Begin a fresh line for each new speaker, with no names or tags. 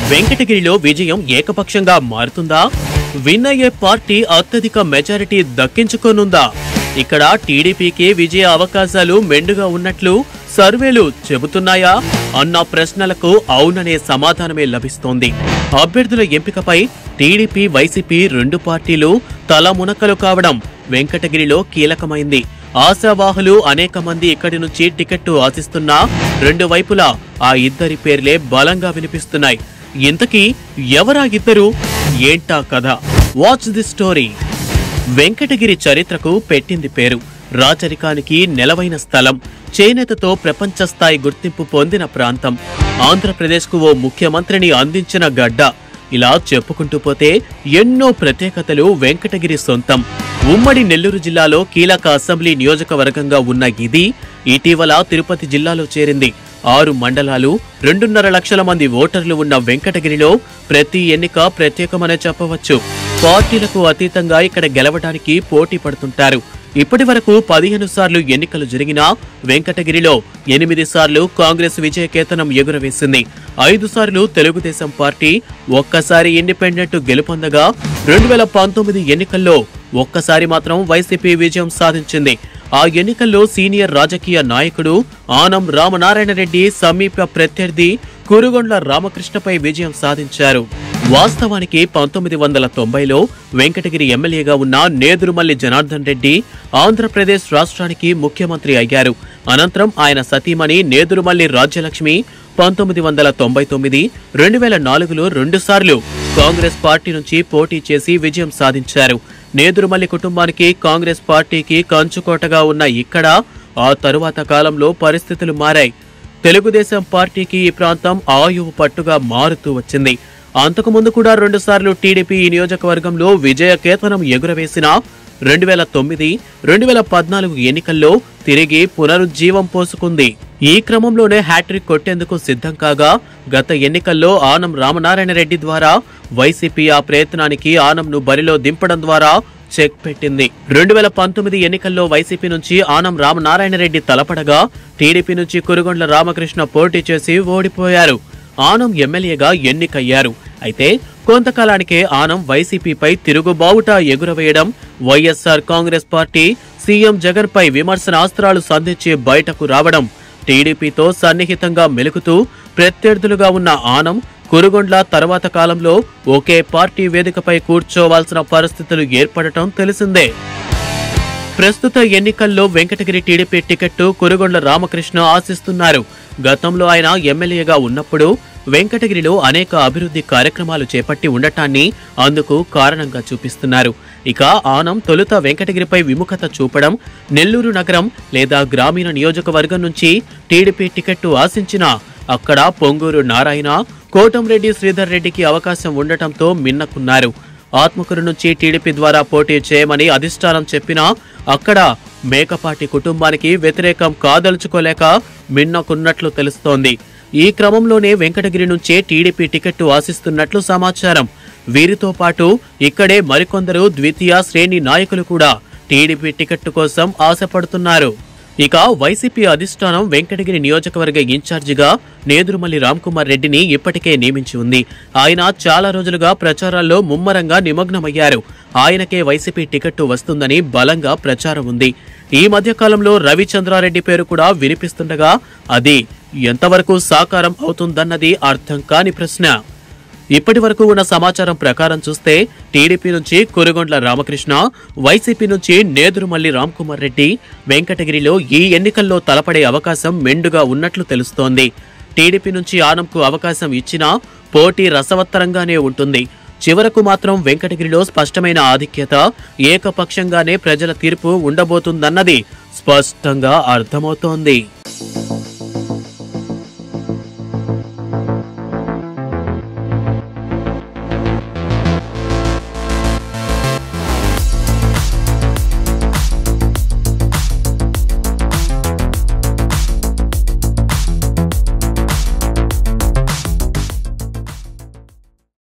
వెంకటగిరిలో విజయం ఏకపక్షంగా మారుతుందా? విన్ అయ్యే పార్టీ అత్యధిక మెజారిటీ దక్కించుకోనుందా? ఇక్కడ టీడీపీకి విజయ అవకాశాలు మెండుగా ఉన్నట్లు సర్వేలు చెబుతున్నాయా అన్న ప్రశ్నలకు అవుననే సమాధానమే లభిస్తోంది. అభ్యర్థుల ఎంపికపై టీడీపీ, వైసీపీ రెండు పార్టీలు తలమునకలు కావడం వెంకటగిరిలో కీలకమైంది. ఆశావాహులు అనేక మంది ఇక్కడి నుంచి టికెట్టు ఆశిస్తున్నా రెండు వైపులా ఆ ఇద్దరి పేర్లే బలంగా వినిపిస్తున్నాయి. ఇంతకీ ఎవరా ఇద్దరు? ఏంటా కథ? Watch the story. వెంకటగిరి చరిత్రకు పెట్టింది పేరు. రాచరికానికి నెలవైన స్థలం, చేనేతతో ప్రపంచ స్థాయి గుర్తింపు పొందిన ప్రాంతం, ఆంధ్రప్రదేశ్కు ఓ ముఖ్యమంత్రిని అందించిన గడ్డ. ఇలా చెప్పుకుంటూ పోతే ఎన్నో ప్రత్యేకతలు వెంకటగిరి సొంతం. ఉమ్మడి నెల్లూరు జిల్లాలో కీలక అసెంబ్లీ నియోజకవర్గంగా ఉన్న ఇది ఇటీవల తిరుపతి జిల్లాలో చేరింది. 6 మండలాలు, 2.5 లక్షల మంది ఓటర్లు ఉన్న వెంకటగిరిలో ప్రతి ఎన్నిక ప్రత్యేకమనే చెప్పవచ్చు. పార్టీలకు అతీతంగా ఇక్కడ గెలవడానికి పోటీ పడుతుంటారు. ఇప్పటి వరకు 15 సార్లు ఎన్నికలు జరిగినా వెంకటగిరిలో 8 సార్లు కాంగ్రెస్ విజయకేతనం ఎగురవేసింది. 5 సార్లు తెలుగుదేశం పార్టీ, ఒక్కసారి ఇండిపెండెంట్ గెలుపొందగా 2019 ఎన్నికల్లో ఒక్కసారి మాత్రం వైసీపీ విజయం సాధించింది. ఆ ఎన్నికల్లో సీనియర్ రాజకీయ నాయకుడు ఆనం రామనారాయణ రెడ్డి సమీప ప్రత్యర్థి కురుగొండ్ల రామకృష్ణపై విజయం సాధించారు. వాస్తవానికి 1990లో వెంకటగిరి ఎమ్మెల్యేగా ఉన్న నేదురుమల్లి జనార్దన్ రెడ్డి ఆంధ్రప్రదేశ్ రాష్ట్రానికి ముఖ్యమంత్రి అయ్యారు. అనంతరం ఆయన సతీమణి నేదురుమల్లి రాజ్యలక్ష్మి 1999, 2004లో 2 సార్లు కాంగ్రెస్ పార్టీ నుంచి పోటీ చేసి విజయం సాధించారు. నేదురుమల్లి కుటుంబానికి కాంగ్రెస్ పార్టీకి కంచుకోటగా ఉన్న ఇక్కడ ఆ తరువాత కాలంలో పరిస్థితులు మారాయి. తెలుగుదేశం పార్టీకి ఈ ప్రాంతం ఆయువు పట్టుగా మారుతూ వచ్చింది. అంతకుముందు కూడా 2 సార్లు టీడీపీ ఈ నియోజకవర్గంలో విజయకేతనం ఎగురవేసిన 2009, 2014 ఎన్నికల్లో తిరిగి పునరుజ్జీవం పోసుకుంది. ఈ క్రమంలోనే హ్యాట్రిక్ కొట్టేందుకు సిద్ధం కాగా గత ఎన్నికల్లో ఆనం రామనారాయణ రెడ్డి ద్వారా వైసీపీ ఆ ప్రయత్నానికి ఆనంను బరిలో దింపడం ద్వారా చెక్ పెట్టింది. 2019 ఎన్నికల్లో వైసీపీ నుంచి ఆనం రామనారాయణ రెడ్డి తలపడగా టీడీపీ నుంచి కురుగొండ్ల రామకృష్ణ పోటీ చేసి ఓడిపోయారు. ఆనం ఎమ్మెల్యేగా ఎన్నికయ్యారు. అయితే కొంతకాలానికే ఆనం వైసీపీపై తిరుగుబావుట ఎగురవేయడం, వైఎస్ఆర్ కాంగ్రెస్ పార్టీ సీఎం జగన్ పై విమర్శనాస్త్రాలు సంధించి బయటకు రావడం, టీడీపీతో సన్నిహితంగా మెలుకుతూ ప్రత్యర్థులుగా ఉన్న ఆనం, కురుగొండ్ల తర్వాత కాలంలో ఒకే పార్టీ వేదికపై కూర్చోవాల్సిన పరిస్థితులు ఏర్పడటం తెలిసిందే. ప్రస్తుత ఎన్నికల్లో వెంకటగిరి టీడీపీ టికెట్టు కురుగొండ్ల రామకృష్ణ ఆశిస్తున్నారు. గతంలో ఆయన ఎమ్మెల్యేగా ఉన్నప్పుడు వెంకటగిరిలో అనేక అభివృద్ధి కార్యక్రమాలు చేపట్టి ఉండటాన్ని అందుకు కారణంగా చూపిస్తున్నారు. ఇక ఆనం తొలుత వెంకటగిరిపై విముఖత చూపడం, నెల్లూరు నగరం లేదా గ్రామీణ నియోజకవర్గం నుంచి టీడీపీ టికెట్టు ఆశించినా అక్కడ పొంగూరు నారాయణ, కోటంరెడ్డి శ్రీధర్ రెడ్డికి అవకాశం ఉండటంతో మిన్నకున్నారు. ఆత్మకూరు నుంచి టీడీపీ ద్వారా పోటీ చేయమని అధిష్టానం చెప్పినా అక్కడ మేకపాటి కుటుంబానికి వ్యతిరేకం కాదలుచుకోలేక మిన్నకున్నట్లు తెలుస్తోంది. ఈ క్రమంలోనే వెంకటగిరి నుంచే టీడీపీ టికెట్టు ఆశిస్తున్నట్లు సమాచారం. వీరితో పాటు ఇక్కడే మరికొందరు ద్వితీయ శ్రేణి నాయకులు కూడా టీడీపీ టికెట్టు కోసం ఆశపడుతున్నారు. ఇక వైసీపీ అధిష్టానం వెంకటగిరి నియోజకవర్గ ఇన్ఛార్జిగా నేదురుమల్లి రామ్కుమార్ రెడ్డిని ఇప్పటికే నియమించి ఉంది. ఆయన చాలా రోజులుగా ప్రచారాల్లో ముమ్మరంగా నిమగ్నమయ్యారు. ఆయనకే వైసీపీ టికెట్టు వస్తుందని బలంగా ప్రచారం ఉంది. ఈ మధ్య కాలంలో రవిచంద్రారెడ్డి పేరు కూడా వినిపిస్తుండగా అది ఎంతవరకు సాకారం అవుతుందన్నది అర్థం కాని ప్రశ్న. ఇప్పటి వరకు ఉన్న సమాచారం ప్రకారం చూస్తే టీడీపీ నుంచి కురుగొండ్ల రామకృష్ణ, వైసీపీ నుంచి నేదురుమల్లి రామ్కుమార్ రెడ్డి వెంకటగిరిలో ఈ ఎన్నికల్లో తలపడే అవకాశం మెండుగా ఉన్నట్లు తెలుస్తోంది. టీడీపీ నుంచి ఆనంకు అవకాశం ఇచ్చినా పోటీ రసవత్తరంగానే ఉంటుంది. చివరకు మాత్రం వెంకటగిరిలో స్పష్టమైన ఆధిక్యత, ఏకపక్షంగానే ప్రజల తీర్పు ఉండబోతుందన్నది స్పష్టంగా అర్థమవుతోంది.